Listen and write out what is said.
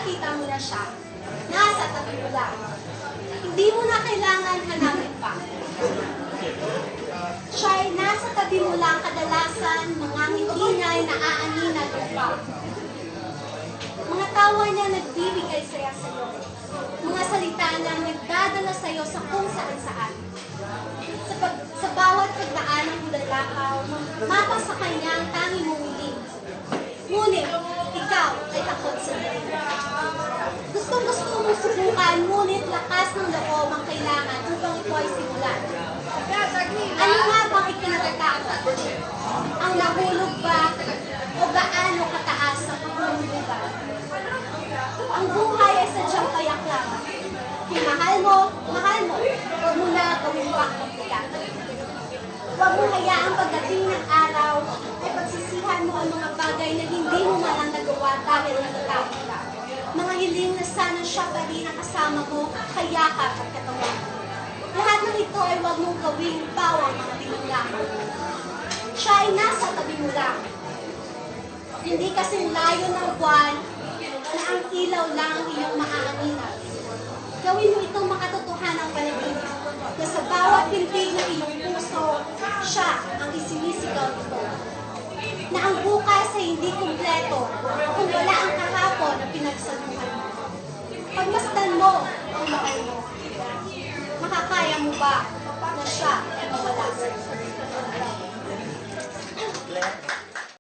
nakita mo na siya, nasa tabi mo lang. Hindi mo na kailangan hanapin pa. Siya ay nasa tabi mo lang, kadalasan mga ngiti niya ay naaaninag pa. Mga tawa niya nagbibigay saya sa'yo. Mga salita niya nagdadala sa'yo sa kung saan-saan. Sa bawat pagdaan ng bulalakaw, mapa sa kanya ang tanging mong hiling. Ngunit, ikaw ay takot sa hiling. Gustong-gusto mong subukan, ngunit lakas ng loob ang kailangan upang ito ay simulan. Ano nga bang ikinatatakot? Ang nahulog ba o gaano kataas ang paghulog ba? Ang buhay ay sadyang payak lang. Kung mahal mo, huwag mo na gawin pa ang bigat. Huwag mo hayaang pagdating ng araw ay pagsisihan mo ang mga bagay na hindi mo malang nagawa dahil natatakot ka. Mga hiling na sana siya pa rin ang kasama mo, kayakap at katawan. Lahat ng ito ay huwag mong gawing bawang mga tinanggaman. Siya ay nasa tabi mo lang. Hindi kasing layo ng buwan na ang ilaw lang ang iyong maaaninan. Gawin mo itong makatotohanang panaginip na sa bawat pintig ng iyong puso, siya ang isinisigaw nito. Na ang bukas ay hindi kumpleto kung wala ang kahapon na pinagsaluhan mo. Pagmasdan mo ang mahal mo. Makakaya mo ba na siya ay mawala sa iyo?